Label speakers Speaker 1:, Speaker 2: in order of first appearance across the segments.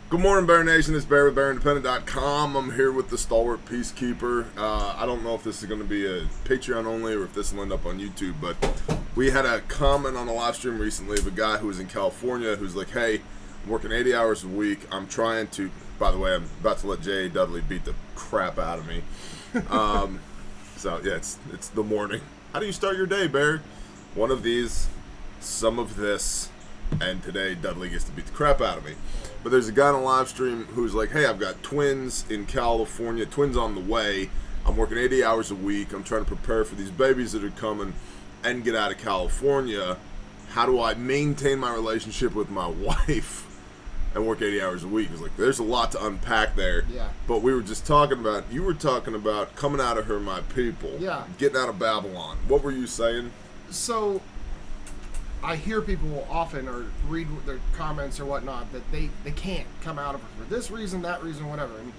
Speaker 1: Good morning, Bear Nation. It's Bear with BearIndependent.com. I'm here with the stalwart peacekeeper. I don't know if this is going to be a Patreon only or if this will end up on YouTube, but we had a comment on a live stream recently of a guy who was in California who's like, hey, I'm working 80 hours a week. I'm trying to, by the way, I'm about to let J.A. Dudley beat the crap out of me. So, yeah, it's the morning. How do you start your day, Bear? One of these, some of this, and today Dudley gets to beat the crap out of me. But there's a guy on a live stream who's like, hey, I've got twins in California, twins on the way. I'm working 80 hours a week. I'm trying to prepare for these babies that are coming and get out of California. How do I maintain my relationship with my wife and work 80 hours a week? It's like, there's a lot to unpack there.
Speaker 2: Yeah.
Speaker 1: But we were just talking about, you were talking about coming out of her, my people.
Speaker 2: Yeah.
Speaker 1: Getting out of Babylon. What were you saying?
Speaker 2: So, I hear people often or read their comments or whatnot that they can't come out of it for this reason, that reason, whatever. And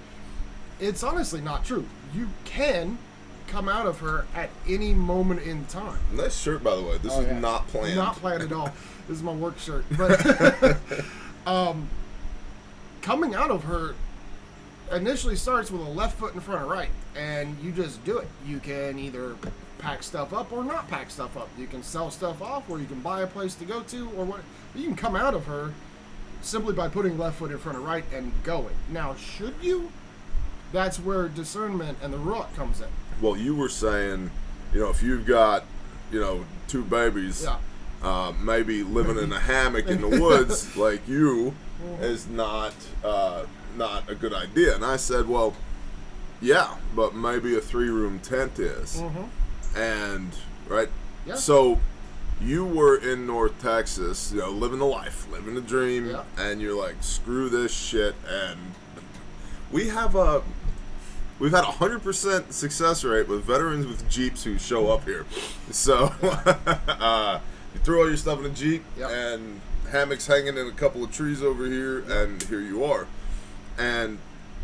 Speaker 2: it's honestly not true. You can come out of her at any moment in time.
Speaker 1: Nice shirt, by the way. This is not planned.
Speaker 2: Not planned at all. This is my work shirt. But coming out of her initially starts with a left foot in front of right, and you just do it. You can either pack stuff up or not pack stuff up. You can sell stuff off, or you can buy a place to go to, or what. You can come out of her simply by putting left foot in front of right and going. Now, should you? That's where discernment and the rock comes in.
Speaker 1: Well, you were saying, if you've got, two babies, maybe living in a hammock in the woods like you is not a good idea. And I said, well, yeah, but maybe a 3-room tent is. And, right?
Speaker 2: Yeah.
Speaker 1: So, you were in North Texas, living the life, living the dream, and you're like, screw this shit, and we've had a 100% success rate with veterans with Jeeps who show up here. So, you throw all your stuff in a Jeep, and hammocks hanging in a couple of trees over here, and here you are. And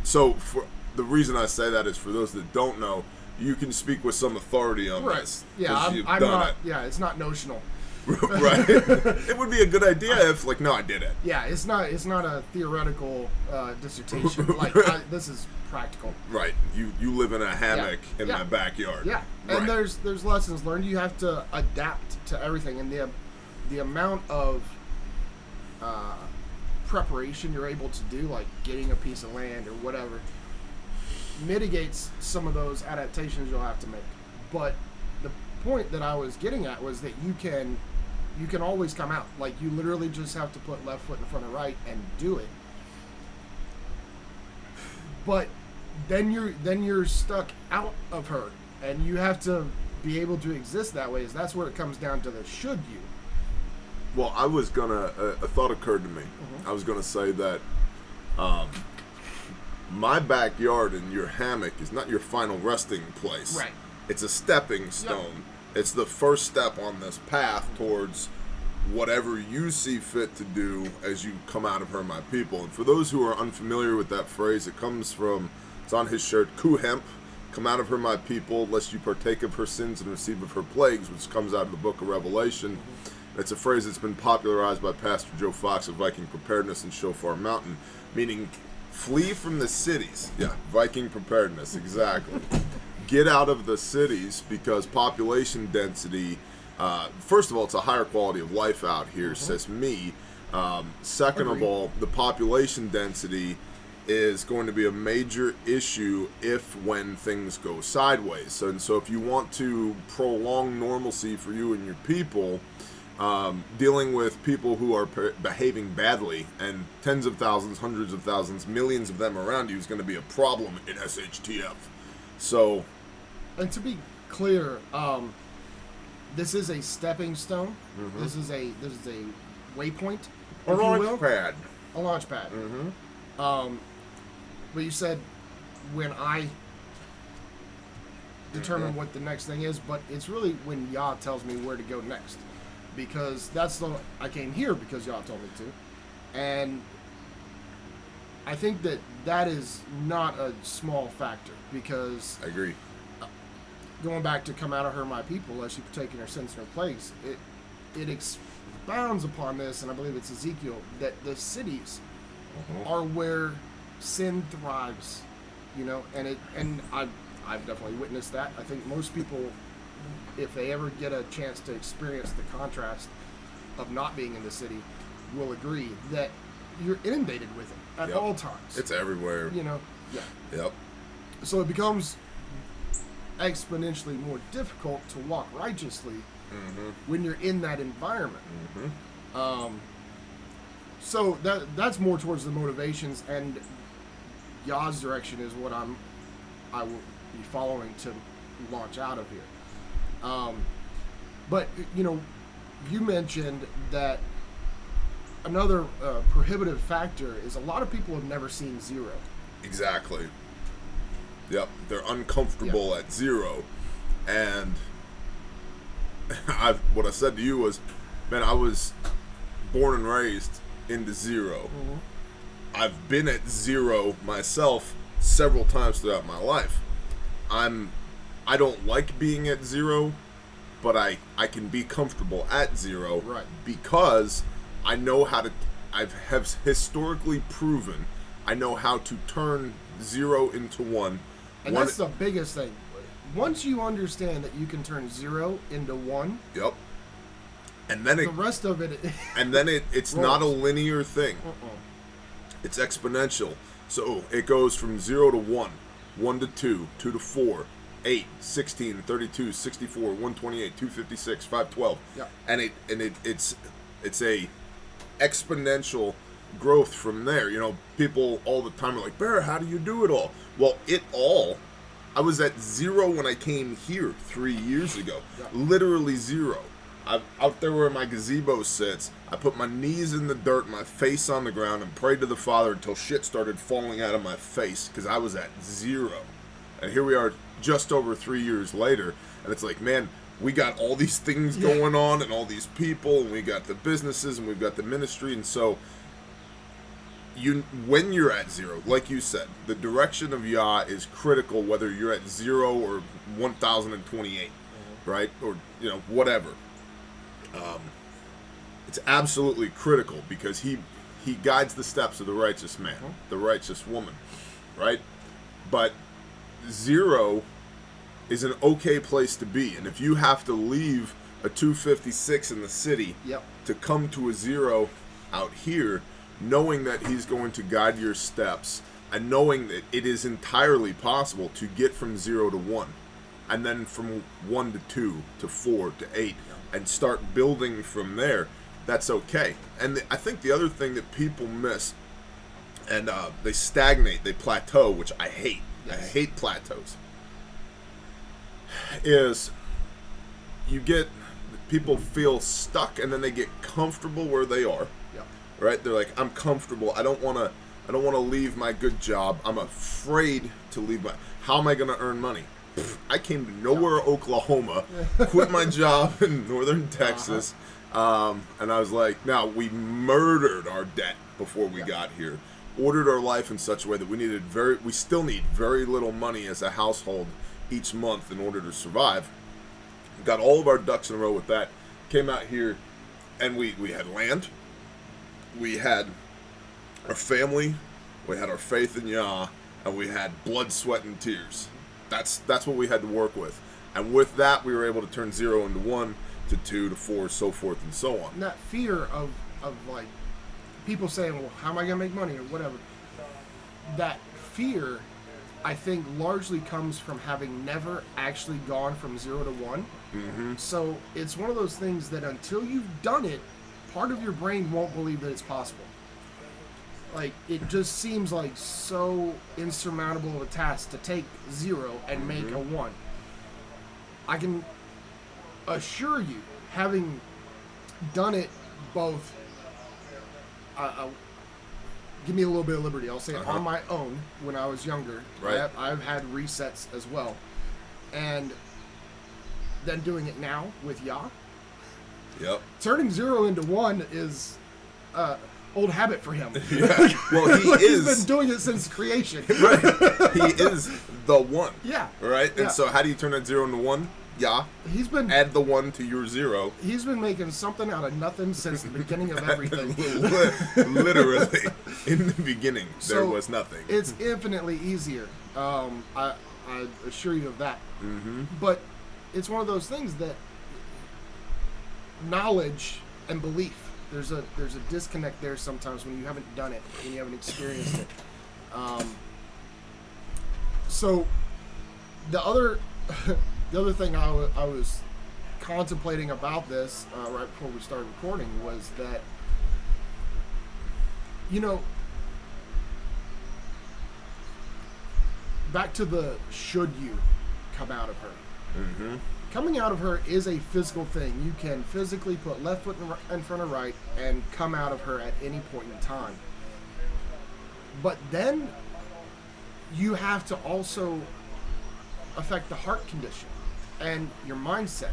Speaker 1: so, for the reason I say that is for those that don't know, you can speak with some authority on this.
Speaker 2: Yeah, I'm not. Yeah, it's not notional.
Speaker 1: Right. It would be a good idea if, no, I did it.
Speaker 2: Yeah, it's not a theoretical dissertation. This is practical.
Speaker 1: Right. You live in a hammock in my backyard.
Speaker 2: Yeah, and there's lessons learned. You have to adapt to everything, and the amount of preparation you're able to do, like getting a piece of land or whatever, mitigates some of those adaptations you'll have to make. But the point that I was getting at was that you can always come out. Like, you literally just have to put left foot in front of right and do it. But then you're stuck out of her, and you have to be able to exist that way. That's where it comes down to the should you.
Speaker 1: Well, I was gonna a thought occurred to me. I was gonna say that my backyard and your hammock is not your final resting place.
Speaker 2: Right.
Speaker 1: It's a stepping stone. It's the first step on this path towards whatever you see fit to do as you come out of her, my people. And for those who are unfamiliar with that phrase, it's on his shirt, COOHMP, come out of her, my people, lest you partake of her sins and receive of her plagues, which comes out of the book of Revelation. It's a phrase that's been popularized by Pastor Joe Fox of Viking Preparedness in Shofar Mountain, meaning flee from the cities. Yeah, Viking Preparedness, exactly. Get out of the cities because population density, first of all, it's a higher quality of life out here, says me. Second of all, the population density is going to be a major issue when things go sideways. So if you want to prolong normalcy for you and your people, dealing with people who are behaving badly, and tens of thousands, hundreds of thousands, millions of them around you is going to be a problem in SHTF. So,
Speaker 2: and to be clear, this is a stepping stone. This is a waypoint.
Speaker 1: A launch pad.
Speaker 2: A launch pad. But you said when I determine what the next thing is, but it's really when Yah tells me where to go next. Because I came here because Yah told me to. And I think that is not a small factor, because
Speaker 1: I agree.
Speaker 2: Going back to come out of her, my people, lest you partake in her sins and her plagues, it expounds upon this, and I believe it's Ezekiel, that the cities are where sin thrives, you know, and I've definitely witnessed that. I think most people, if they ever get a chance to experience the contrast of not being in the city, will agree that you're inundated with it at all times.
Speaker 1: It's everywhere.
Speaker 2: You know, yeah.
Speaker 1: Yep.
Speaker 2: So it becomes exponentially more difficult to walk righteously when you're in that environment. So that's more towards the motivations, and Yah's direction is what I will be following to launch out of here. But you know, you mentioned that another prohibitive factor is a lot of people have never seen zero. Exactly.
Speaker 1: Yep, they're uncomfortable at zero, and what I said to you was, man, I was born and raised into zero. I've been at zero myself several times throughout my life. I don't like being at zero, but I can be comfortable at zero,
Speaker 2: right?
Speaker 1: Because I know how to. I have historically proven I know how to turn zero into one.
Speaker 2: And that's the biggest thing. Once you understand that you can turn zero into one,
Speaker 1: yep. And then
Speaker 2: the rest of it,
Speaker 1: and then it's not a linear thing. It's exponential. So it goes from 0 to 1, 1 to 2, 2 to 4, 8, 16, 32, 64, 128, 256, 512.
Speaker 2: Yep.
Speaker 1: And it's a exponential growth from there. You know, people all the time are like, Bear, how do you do it all? Well, I was at zero when I came here 3 years ago. Yep. Literally zero. Out there where my gazebo sits, I put my knees in the dirt, my face on the ground, and prayed to the Father until shit started falling out of my face because I was at zero. And here we are just over 3 years later, and it's like, man, we got all these things going on and all these people, and we got the businesses, and we've got the ministry, and so when you're at zero, like you said, the direction of Yah is critical, whether you're at 0 or 1,028, right? Or, you know, whatever. It's absolutely critical because he guides the steps of the righteous man, the righteous woman, right? But 0 is an okay place to be, and if you have to leave a 256 in the city to come to a 0 out here, knowing that he's going to guide your steps and knowing that it is entirely possible to get from 0 to 1 and then from 1 to 2 to 4 to 8 and start building from there, that's okay. And I think the other thing that people miss, and they stagnate, they plateau, which I hate. I hate plateaus, is people feel stuck and then they get comfortable where they are. Right? They're like, I'm comfortable. I don't want to leave my good job. I'm afraid to leave how am I going to earn money? I came to nowhere, Oklahoma, quit my job in northern Texas, and I was like, now, we murdered our debt before we got here, ordered our life in such a way that we still need very little money as a household each month in order to survive. Got all of our ducks in a row with that, came out here, and we had land, we had our family, we had our faith in Yah, and we had blood, sweat, and tears. That's what we had to work with. And with that, we were able to turn 0 into 1 to 2 to 4, so forth and so on.
Speaker 2: And that fear of like people saying, well, how am I going to make money or whatever? That fear, I think, largely comes from having never actually gone from 0 to 1. So it's one of those things that until you've done it, part of your brain won't believe that it's possible. Like, it just seems like so insurmountable of a task to take 0 and make a 1. I can assure you, having done it both, give me a little bit of liberty. I'll say it on my own when I was younger.
Speaker 1: Right.
Speaker 2: I've had resets as well. And then doing it now with Yah.
Speaker 1: Yep.
Speaker 2: Turning 0 into 1 is old habit for him.
Speaker 1: Yeah. Well,
Speaker 2: he's been doing it since creation.
Speaker 1: Right. He is the 1.
Speaker 2: Yeah.
Speaker 1: Right? And so how do you turn that 0 into 1? Yeah. Add the 1 to your 0.
Speaker 2: He's been making something out of nothing since the beginning of everything.
Speaker 1: Literally. In the beginning, there
Speaker 2: So,
Speaker 1: was nothing.
Speaker 2: It's infinitely easier. I assure you of that.
Speaker 1: Mm-hmm.
Speaker 2: But it's one of those things that knowledge and belief. There's a disconnect there sometimes when you haven't done it, when you haven't experienced it. So the other thing I was contemplating about this right before we started recording was that, back to the should you come out of her.
Speaker 1: Mm-hmm.
Speaker 2: Coming out of her is a physical thing. You can physically put left foot in front of right and come out of her at any point in time. But then you have to also affect the heart condition and your mindset.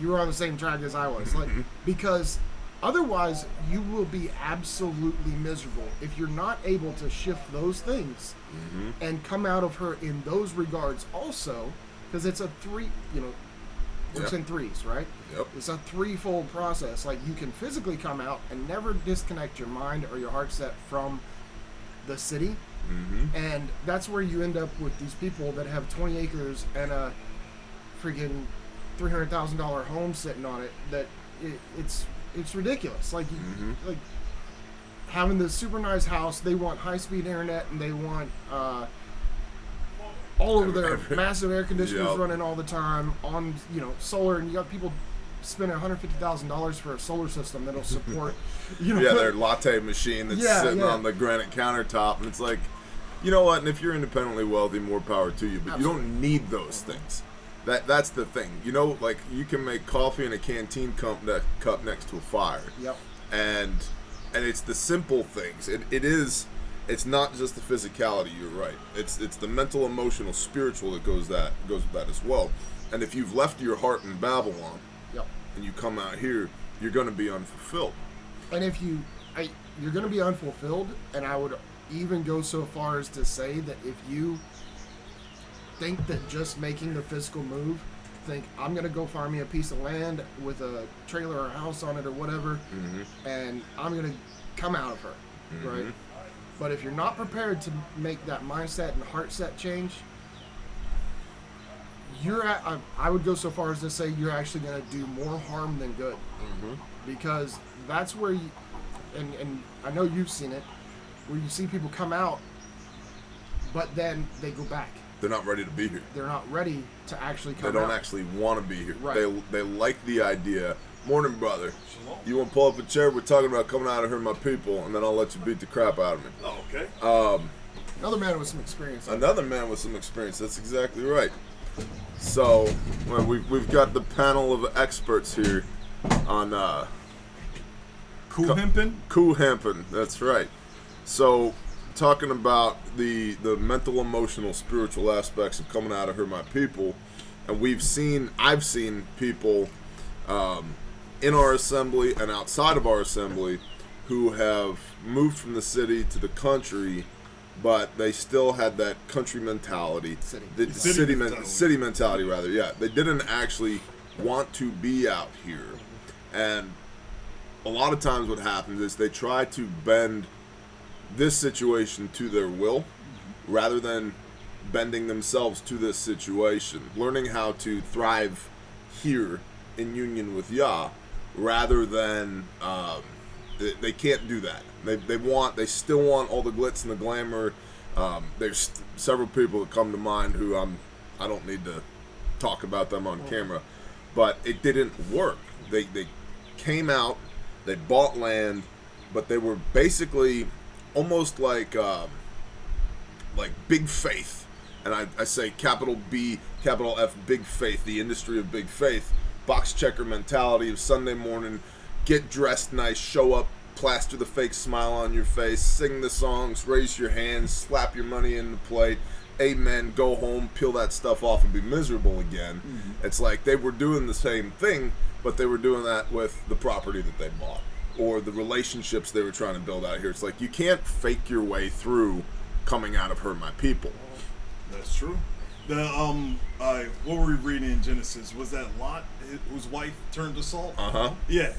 Speaker 2: You were on the same track as I was, because otherwise you will be absolutely miserable if you're not able to shift those things and come out of her in those regards also. Because it's a works in threes, right?
Speaker 1: Yep.
Speaker 2: It's a threefold process. Like, you can physically come out and never disconnect your mind or your heart set from the city.
Speaker 1: Mm-hmm.
Speaker 2: And that's where you end up with these people that have 20 acres and a freaking $300,000 home sitting on it. That it's ridiculous. Like, like having this super nice house, they want high-speed internet and they want all over their massive air conditioners running all the time on, solar, and you got people spending $150,000 for a solar system that'll support,
Speaker 1: their latte machine that's sitting on the granite countertop, and it's like, you know what? And if you're independently wealthy, more power to you, but
Speaker 2: Absolutely.
Speaker 1: You don't need those things. That's the thing. Like, you can make coffee in a canteen cup next to a fire.
Speaker 2: Yep.
Speaker 1: And it's the simple things. It's not just the physicality, you're right. It's the mental, emotional, spiritual that goes with that as well. And if you've left your heart in Babylon and you come out here, you're going to be unfulfilled.
Speaker 2: And if you're going to be unfulfilled, and I would even go so far as to say that if you think that just making the physical move, think I'm going to go farm me a piece of land with a trailer or a house on it or whatever, and I'm going to come out of her, right? But if you're not prepared to make that mindset and heart set change, I would go so far as to say you're actually going to do more harm than good. Because that's where and I know you've seen it, where you see people come out, but then they go back.
Speaker 1: They're not ready to be here.
Speaker 2: They're not ready to actually come out.
Speaker 1: They don't actually want to be here.
Speaker 2: Right.
Speaker 1: They like the idea. Morning, brother. Shalom. You want to pull up a chair? We're talking about coming out of here, my people, and then I'll let you beat the crap out of me.
Speaker 3: Oh, okay.
Speaker 2: Another man with some experience.
Speaker 1: Another man with some experience. That's exactly right. So, we've got the panel of experts here on COOHMP. That's right. So, talking about the mental, emotional, spiritual aspects of coming out of here, my people, and I've seen people in our assembly and outside of our assembly who have moved from the city to the country, but they still had that country mentality. City mentality, rather. Yeah, they didn't actually want to be out here. And a lot of times what happens is they try to bend this situation to their will rather than bending themselves to this situation, learning how to thrive here in union with Yah, rather than they can't do that. They still want all the glitz and the glamour. There's several people that come to mind who I don't need to talk about them on camera, but it didn't work. They came out, they bought land, but they were basically almost like big faith, and I say capital B, capital F, big faith, the industry of big faith. Box checker mentality of Sunday morning, get dressed nice, show up, plaster the fake smile on your face, sing the songs, raise your hands, slap your money in the plate, amen, go home, peel that stuff off and be miserable again. It's like they were doing the same thing, but they were doing that with the property that they bought or the relationships they were trying to build out here. It's like you can't fake your way through coming out of her, my people.
Speaker 3: That's true. What were we reading in Genesis? Was that Lot, whose wife turned to salt?
Speaker 1: Uh-huh.
Speaker 3: Yeah.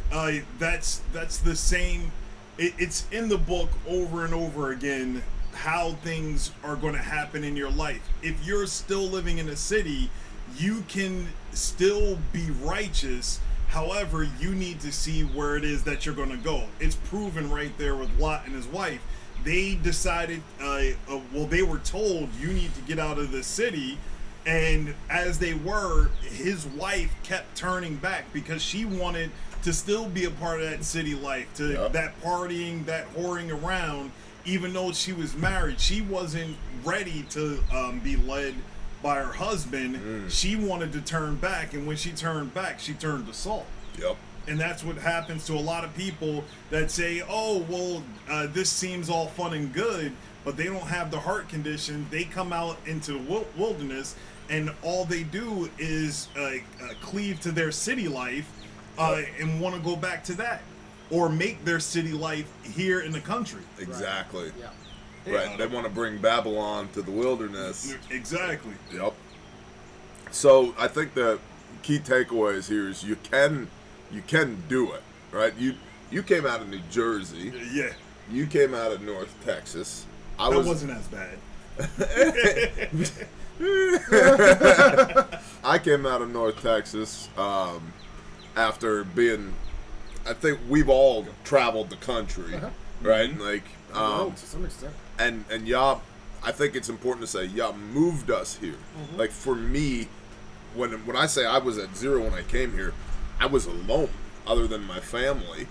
Speaker 3: That's the same it's in the book over and over again how things are going to happen in your life. If you're still living in a city, you can still be righteous. However, you need to see where it is that you're going to go. It's proven right there with Lot and his wife. They decided, they were told, you need to get out of the city. And as they were, his wife kept turning back because she wanted to still be a part of that city life, that partying, that whoring around. Even though she was married, she wasn't ready to be led by her husband. She wanted to turn back, and when she turned back, she turned to salt.
Speaker 1: Yep.
Speaker 3: And that's what happens to a lot of people that say, oh, well, this seems all fun and good, but they don't have the heart condition. They come out into the wilderness, and all they do is cleave to their city life and want to go back to that, or make their city life here in the country.
Speaker 1: Exactly.
Speaker 2: Right. Yeah.
Speaker 1: Right, they want to bring Babylon to the wilderness.
Speaker 3: Exactly.
Speaker 1: Yep. So I think the key takeaways here is you can do it, right? You came out of New Jersey.
Speaker 3: Yeah.
Speaker 1: You came out of North Texas.
Speaker 3: That wasn't as bad.
Speaker 1: I came out of North Texas after being. I think we've all traveled the country, right? Like,
Speaker 2: to some extent.
Speaker 1: and y'all, I think it's important to say y'all moved us here. Like for me, when I say I was at zero when I came here, I was alone, other than my family,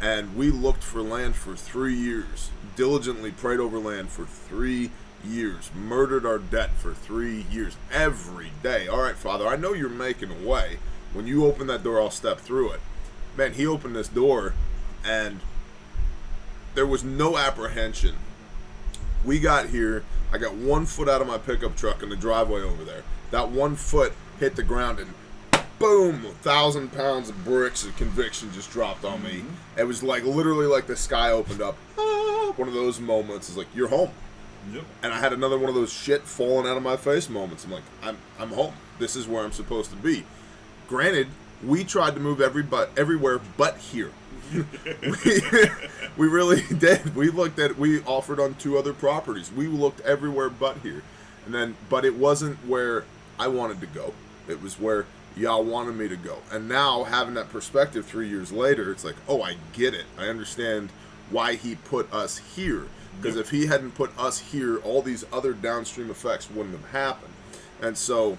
Speaker 1: and we looked for land for 3 years, diligently prayed over land for 3 years, murdered our debt for 3 years, every day. All right, Father, I know you're making a way. When you open that door, I'll step through it. Man, he opened this door, and there was no apprehension. We got here, I got 1 foot out of my pickup truck in the driveway over there. That 1 foot hit the ground, and boom, 1,000 pounds of bricks of conviction just dropped on me. It was like, literally like the sky opened up. One of those moments is like, you're home.
Speaker 3: Yep.
Speaker 1: And I had another one of those shit falling out of my face moments. I'm like, I'm home. This is where I'm supposed to be. Granted, we tried to move everywhere but here. we really did. We offered on 2 other properties. We looked everywhere but here. But it wasn't where I wanted to go. It was where y'all wanted me to go. And now, having that perspective 3 years later, it's like, oh, I get it. I understand why he put us here. Because if he hadn't put us here, all these other downstream effects wouldn't have happened. And so,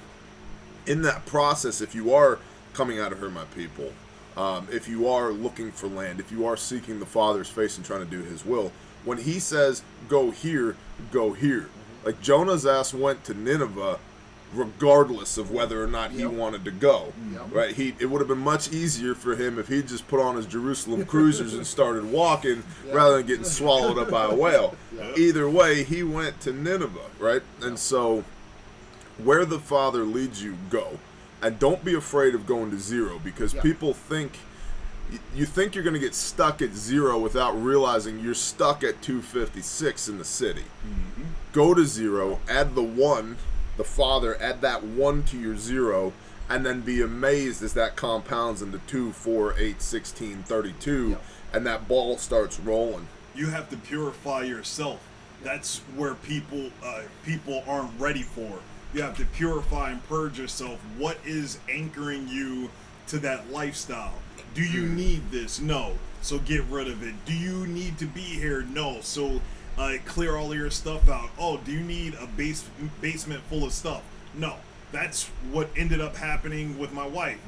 Speaker 1: in that process, if you are coming out of her, my people, if you are looking for land, if you are seeking the Father's face and trying to do his will, when he says, go here, go here. Like Jonah's ass went to Nineveh regardless of whether or not he wanted to go, right? It would have been much easier for him if he'd just put on his Jerusalem cruisers and started walking rather than getting swallowed up by a whale. Either way, he went to Nineveh, right? And so where the Father leads you, go. And don't be afraid of going to zero, because people think, you think you're going to get stuck at zero without realizing you're stuck at 256 in the city. Go to zero, add the 1, the Father, add that 1 to your 0, and then be amazed as that compounds into 2, 4, 8, 16, 32, and that ball starts rolling.
Speaker 3: You have to purify yourself. That's where people aren't ready for. You have to purify and purge yourself. What is anchoring you to that lifestyle? Do you need this? No. So get rid of it. Do you need to be here? No. So clear all of your stuff out. Oh, do you need a basement full of stuff? No. That's what ended up happening with my wife.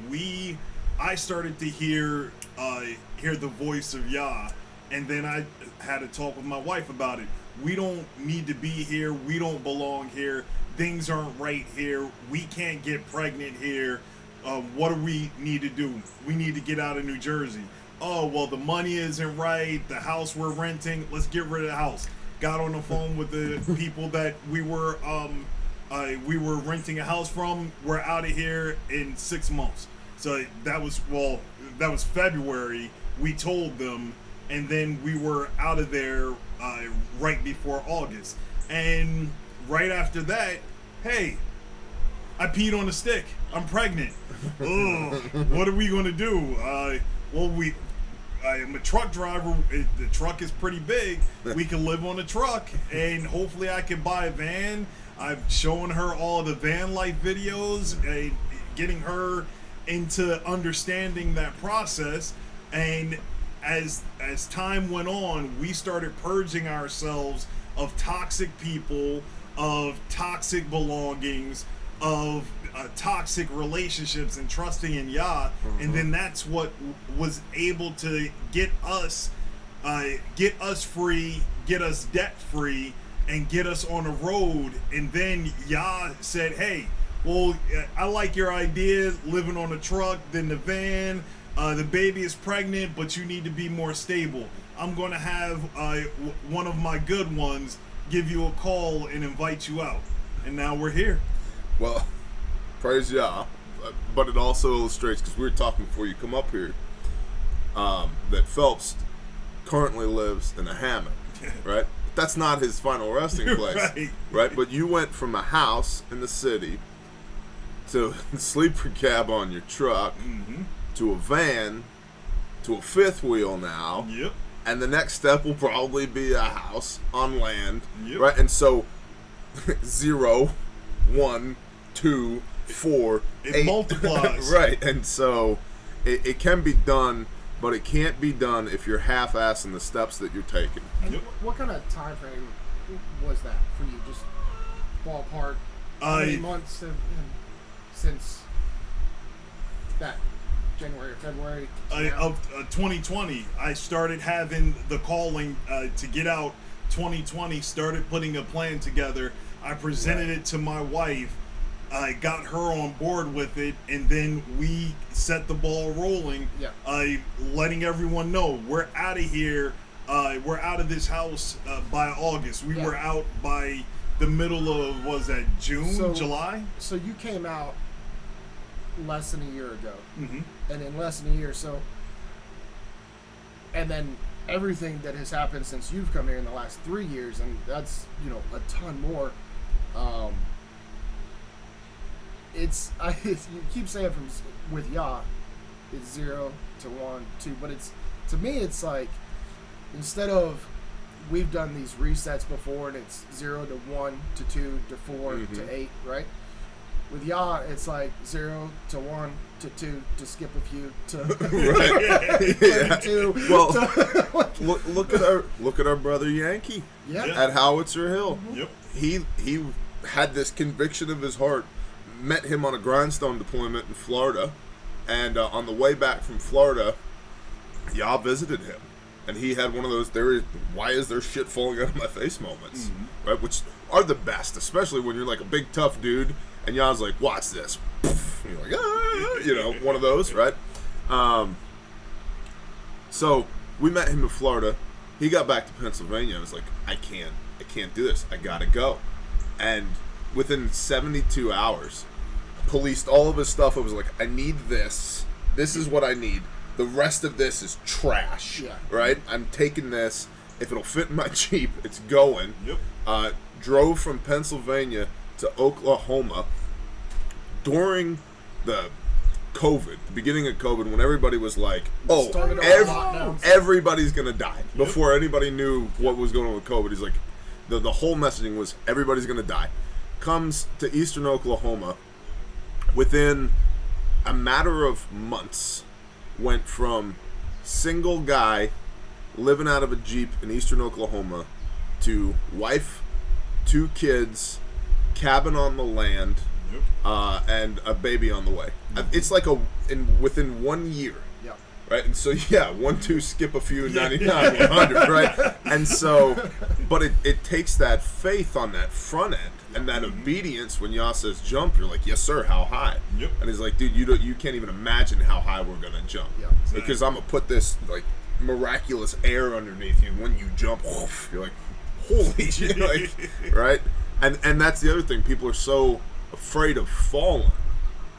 Speaker 3: I started to hear the voice of Yah, and then I had a talk with my wife about it. We don't need to be here. We don't belong here. Things aren't right here. We can't get pregnant here. What do we need to do? We need to get out of New Jersey. Oh, well, the money isn't right. The house we're renting, let's get rid of the house. Got on the phone with the people that we were renting a house from. We're out of here in 6 months. So that was February. We told them, and then we were out of there right before August. And right after that, hey, I peed on a stick. I'm pregnant. Ugh, what are we gonna do? I am a truck driver. The truck is pretty big. We can live on a truck, and hopefully I can buy a van. I've shown her all of the van life videos, getting her into understanding that process. And as time went on, we started purging ourselves of toxic people, of toxic belongings, of toxic relationships, and trusting in Yah. And then that's what was able to get us free, get us debt free, and get us on the road. And then Yah said, hey, well, I like your idea, living on a truck, then the van, the baby is pregnant, but you need to be more stable. I'm going to have one of my good ones give you a call and invite you out. And now we're here.
Speaker 1: Well, praise Yah. But it also illustrates, because we were talking before you come up here, that Phelps currently lives in a hammock, right? That's not his final resting place, right? But you went from a house in the city to a sleeper cab on your truck, to a van, to a fifth wheel now.
Speaker 3: Yep.
Speaker 1: And the next step will probably be a house on land, right? And so 0, 1, 2, 4,
Speaker 3: it
Speaker 1: 8
Speaker 3: multiplies,
Speaker 1: right? And so it can be done, but it can't be done if you're half-assing the steps that you're taking.
Speaker 2: And what kind of time frame was that for you? Just ballpark. How many months since that? January or February
Speaker 3: of 2020, I started having the calling to get out. 2020, started putting a plan together. I presented it to my wife. I got her on board with it, and then we set the ball rolling. Letting everyone know we're out of here. We're out of this house by August. We were out by the middle of, what was that, June, July?
Speaker 2: So you came out less than a year ago. And in less than a year, and then everything that has happened since you've come here in the last 3 years, and that's, a ton more. You keep saying with Yah, it's 0 to 1, 2, but to me it's like, instead of, we've done these resets before and it's 0 to 1 to 2 to 4 to 8, right? With Yah, it's like 0 to 1 to 2 to skip a few to
Speaker 1: right.
Speaker 2: 2.
Speaker 1: Well, look at our brother Yankee at Howitzer Hill. He had this conviction of his heart. Met him on a grindstone deployment in Florida, and on the way back from Florida, Yah visited him, and he had one of those why is there shit falling out of my face moments, right? Which are the best, especially when you're like a big tough dude. And Yah's like, watch this. And you're like, ah, one of those, right? So we met him in Florida. He got back to Pennsylvania and was like, I can't do this. I gotta go. And within 72 hours, policed all of his stuff. I was like, I need this. This is what I need. The rest of this is trash, right? I'm taking this. If it'll fit in my Jeep, it's going. Drove from Pennsylvania to Oklahoma during the beginning of COVID, when everybody was like, everybody's gonna die, before anybody knew what was going on with COVID. He's like, the whole messaging was, everybody's gonna die. Comes to eastern Oklahoma, within a matter of months, went from single guy living out of a Jeep in eastern Oklahoma to wife, 2 kids, cabin on the land, and a baby on the way. It's like within 1 year, right? And so 1, 2, skip a few, 99, 100, right? And so, but it takes that faith on that front end and that obedience. When Yah says jump, you're like, yes sir, how high? And he's like, dude, you can't even imagine how high we're gonna jump, because I'm gonna put this like miraculous air underneath you. When you jump, you're like, holy shit, like, right? And that's the other thing. People are so afraid of falling.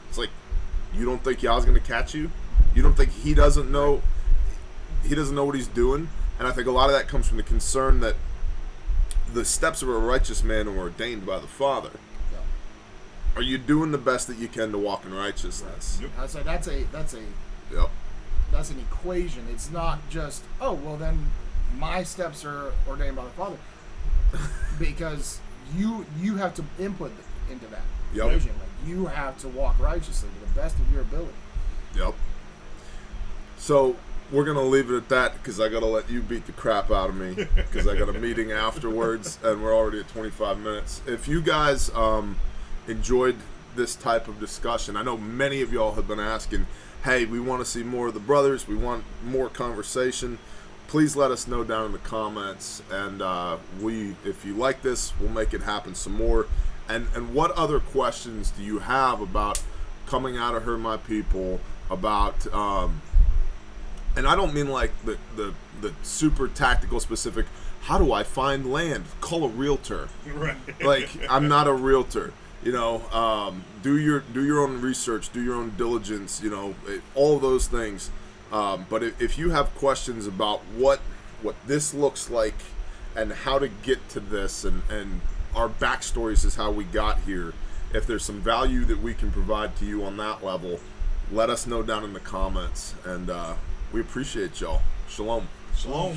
Speaker 1: It's like, you don't think Yah's gonna catch you? You don't think he doesn't know what he's doing? And I think a lot of that comes from the concern that the steps of a righteous man are ordained by the Father. Are you doing the best that you can to walk in righteousness?
Speaker 2: I say that's a that's an equation. It's not just, oh, well, then my steps are ordained by the Father. Because you have to input into that equation. Like, you have to walk righteously to the best of your ability.
Speaker 1: Yep. So we're going to leave it at that because I got to let you beat the crap out of me because I got a meeting afterwards and we're already at 25 minutes. If you guys enjoyed this type of discussion, I know many of y'all have been asking, hey, we want to see more of the brothers, we want more conversation. Please let us know down in the comments, and if you like this, we'll make it happen some more. And what other questions do you have about coming out of Her My People, about and I don't mean like the super tactical specific, how do I find land? Call a realtor.
Speaker 3: Right.
Speaker 1: Like, I'm not a realtor. You know, do your own research, do your own diligence, you know, all of those things. But if you have questions about what this looks like and how to get to this and our backstories is how we got here, if there's some value that we can provide to you on that level, let us know down in the comments. And we appreciate y'all. Shalom.
Speaker 3: Shalom.